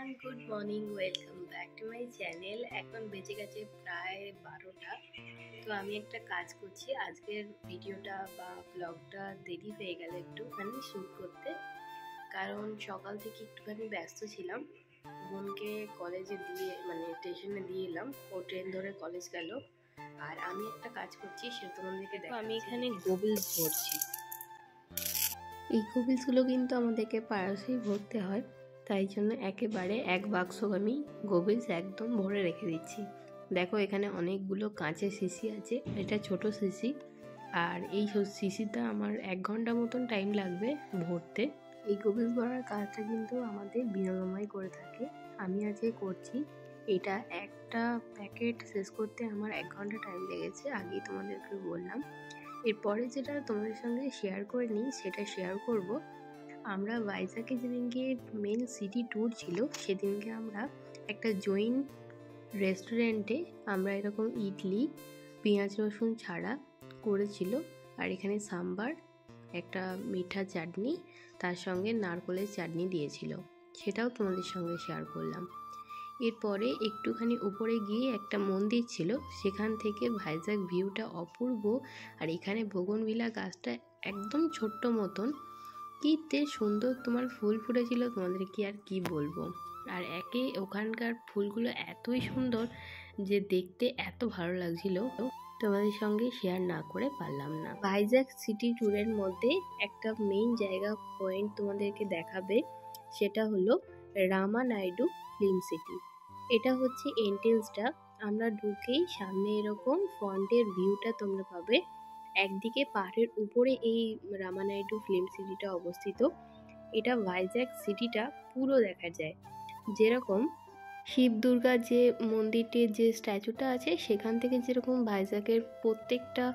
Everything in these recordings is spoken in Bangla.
Everyone, good morning, welcome back to my channel. এখন বেজে গেছে প্রায় 12টা। তো আমি একটা কাজ করছি, আজকের ভিডিওটা বা ব্লগটা দেরি হয়ে গেল একটুখানি শ্যুট করতে, কারণ সকাল থেকে একটুখানি ব্যস্ত ছিলাম। বোনকে কলেজে দিয়ে স্টেশনে দিয়ে এলাম, ও ট্রেন ধরে কলেজ গেল। আর আমি একটা কাজ করছি, সেটা তোমাদেরকে দেখো। আমি এখানে গোবিলস ভরছি। এই গোবিলসগুলো কিন্তু আমাদেরকে পাড়াশেই ভরতে হয়, তাই জন্য একেবারে এক বাক্স আমি গোবিলস একদম ভরে রেখে দিচ্ছি। দেখো এখানে অনেকগুলো কাঁচের শিশি আছে, এটা ছোট শিশি। আর এই শিশিটা আমার 1 ঘন্টা মতন টাইম লাগবে ভরতে। এই গোবিলস ভরার কাজটা কিন্তু আমাদের বিনয়মাই করে থাকে, আমি আজকে করছি। এটা একটা প্যাকেট শেষ করতে আমার 1 ঘন্টা টাইম লেগেছে, আগেই তোমাদেরকে বললাম। এরপরে যেটা তোমাদের সঙ্গে শেয়ার করে নিই, সেটা শেয়ার করব। আমরা ভাইজাগে যেদিনকে মেন সিটি ট্যুর ছিল, সেদিনকে আমরা একটা জৈন রেস্টুরেন্টে আমরা এরকম ইডলি পেঁয়াজ রসুন ছাড়া করেছিল। আর এখানে সাম্বার, একটা মিঠা চাটনি, তার সঙ্গে নারকোলের চাটনি দিয়েছিল, সেটাও তোমাদের সঙ্গে শেয়ার করলাম। এরপরে একটুখানি উপরে গিয়ে একটা মন্দির ছিল, সেখান থেকে ভাইজাগ ভিউটা অপূর্ব। আর এখানে বোগনভিলা গাছটা একদম ছোট্ট মতন, কি সুন্দর তোমার ফুল ফুটেছিল, তোমাদের কি বলবো। আর ওখানকার ফুলগুলো এতই সুন্দর যে দেখতে এত ভালো লাগছিল, তোমাদের সঙ্গে শেয়ার না করে পারলাম না। ভাইজাগ সিটি ট্যুরের মধ্যে একটা মেইন জায়গা পয়েন্ট তোমাদেরকে দেখাবে, সেটা হলো রামা নাইডু ফিল্ম সিটি। এটা হচ্ছে এন্ট্রেন্সটা। আমরা ঢুকেই সামনে এরকম ফ্রন্টের ভিউটা তোমরা পাবে। একদিকে পাহাড়ের উপরে এই রামা নাইডু ফিল্ম সিটিটা অবস্থিত। এটা ভাইজাগ সিটিটা পুরো দেখা যায়। যেরকম শিব দুর্গার যে মন্দিরটির যে স্ট্যাচুটা আছে, সেখান থেকে যেরকম ভাইজাগের প্রত্যেকটা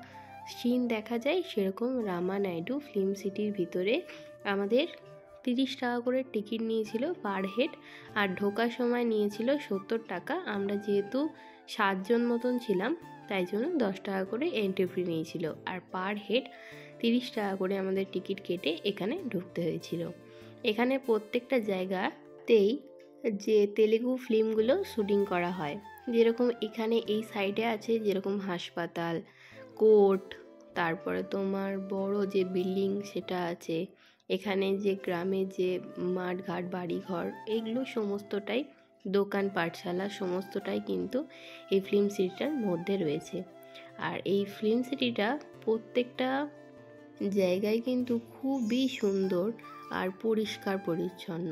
সিন দেখা যায়, সেরকম রামা নাইডু ফিল্ম সিটির ভিতরে আমাদের 30 টাকা করে টিকিট নিয়েছিল পার হেড, আর ঢোকার সময় নিয়েছিল 70 টাকা। আমরা যেহেতু 7 জন মতন ছিলাম, তাই জন্য 10 টাকা করে এন্ট্রি ফি নিয়েছিল, আর পার হেড 30 টাকা করে আমাদের টিকিট কেটে এখানে ঢুকতে হয়েছিল। এখানে প্রত্যেকটা জায়গাতেই যে তেলেগু ফিল্মগুলো শুটিং করা হয়, যেরকম এখানে এই সাইডে আছে যেরকম হাসপাতাল, কোর্ট, তারপরে তোমার বড় যে বিল্ডিং সেটা আছে, এখানে যে গ্রামে যে মাঠঘাট বাড়িঘর, এগুলো সমস্তটাই দোকান পাঠশালা সমস্তটাই কিন্তু এই ফিল্ম সিটিটার মধ্যে রয়েছে। আর এই ফিল্ম সিটিটা প্রত্যেকটা জায়গায় কিন্তু খুবই সুন্দর আর পরিষ্কার পরিচ্ছন্ন।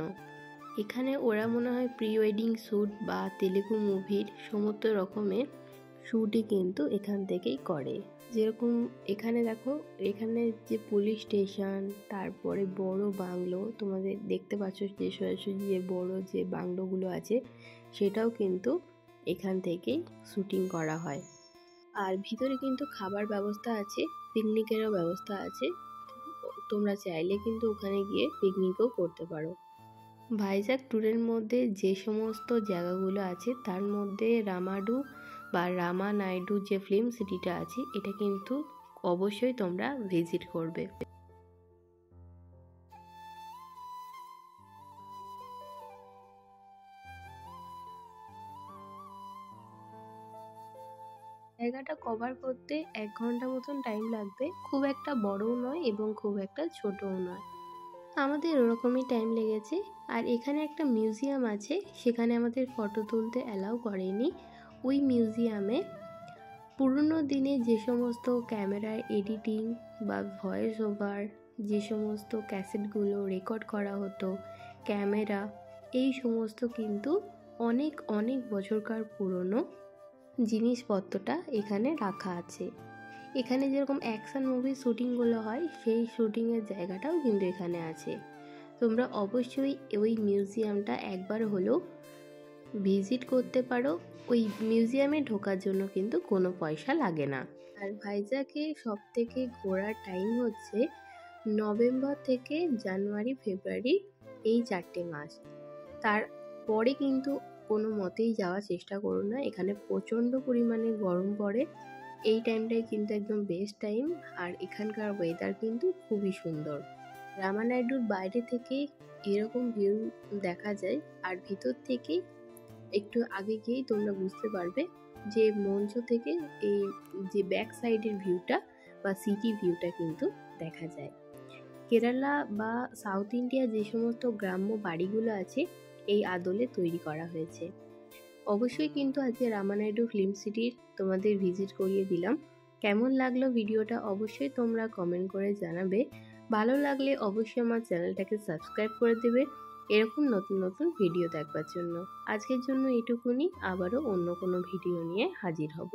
এখানে ওরা মনে হয় প্রি ওয়েডিং শ্যুট বা তেলেগু মুভির সমস্ত রকমের শ্যুটই কিন্তু এখান থেকেই করে। যেরকম এখানে দেখো, এখানে যে পুলিশ স্টেশন, তারপরে বড় বাংলো তোমাদের দেখতে পাচ্ছ, যে সোজাসুজি যে বড় যে বাংলোগুলো আছে, সেটাও কিন্তু এখান থেকেই শ্যুটিং করা হয়। আর ভিতরে কিন্তু খাবার ব্যবস্থা আছে, পিকনিকেরও ব্যবস্থা আছে, তোমরা চাইলে কিন্তু ওখানে গিয়ে পিকনিকও করতে পারো। ভাইজাগ ট্যুরের মধ্যে যে সমস্ত জায়গাগুলো আছে, তার মধ্যে রামাডু বা রামা নাইডু যে ফিল্ম সিটিটা আছে, এটা কিন্তু অবশ্যই তোমরা ভিজিট করবে। জায়গাটা কভার করতে 1 ঘন্টা মতন টাইম লাগবে, খুব একটা বড়ও নয় এবং খুব একটা ছোটও নয়, আমাদের ওরকমই টাইম লেগেছে। আর এখানে একটা মিউজিয়াম আছে, সেখানে আমাদের ফটো তুলতে অ্যালাউ করেনি। ওই মিউজিয়ামে পুরনো দিনে যে সমস্ত ক্যামেরায় এডিটিং বা ভয়েস ওভার, যে সমস্ত ক্যাসেটগুলো রেকর্ড করা হতো, ক্যামেরা, এই সমস্ত কিন্তু অনেক অনেক বছরকার পুরনো জিনিসপত্রটা এখানে রাখা আছে। এখানে যেরকম অ্যাকশন মুভির শ্যুটিংগুলো হয়, সেই শ্যুটিংয়ের জায়গাটাও কিন্তু এখানে আছে। তোমরা অবশ্যই ওই মিউজিয়ামটা একবার হলেও ভিজিট করতে পারো। ওই মিউজিয়ামে ঢোকার জন্য কিন্তু কোনো পয়সা লাগে না। আর ভাইজাগে সব থেকে ঘোরার টাইম হচ্ছে নভেম্বর থেকে জানুয়ারি ফেব্রুয়ারি, এই 4টে মাস। তারপরে কিন্তু কোনো মতেই যাওয়ার চেষ্টা করো না, এখানে প্রচণ্ড পরিমাণে গরম পড়ে। এই টাইমটাই কিন্তু একদম বেস্ট টাইম, আর এখানকার ওয়েদার কিন্তু খুবই সুন্দর। রামানাইডুর বাইরে থেকে এরকম ভিউ দেখা যায়, আর ভিতর থেকে একটু আগে গিয়েই তোমরা বুঝতে পারবে যে মঞ্চ থেকে এই যে ব্যাক সাইডের ভিউটা বা সিটি ভিউটা কিন্তু দেখা যায়। কেরালা বা সাউথ ইন্ডিয়া যে সমস্ত গ্রাম্য বাড়িগুলো আছে এই আদলে তৈরি করা হয়েছে। অবশ্যই কিন্তু আজকে রামানাইডু ফিল্ম সিটির তোমাদের ভিজিট করিয়ে দিলাম। কেমন লাগলো ভিডিওটা অবশ্যই তোমরা কমেন্ট করে জানাবে। ভালো লাগলে অবশ্যই আমার চ্যানেলটাকে সাবস্ক্রাইব করে দেবে এরকম নতুন নতুন ভিডিও দেখবার জন্য। আজকের জন্য এটুকুনি, আবারও অন্য কোনো ভিডিও নিয়ে হাজির হব।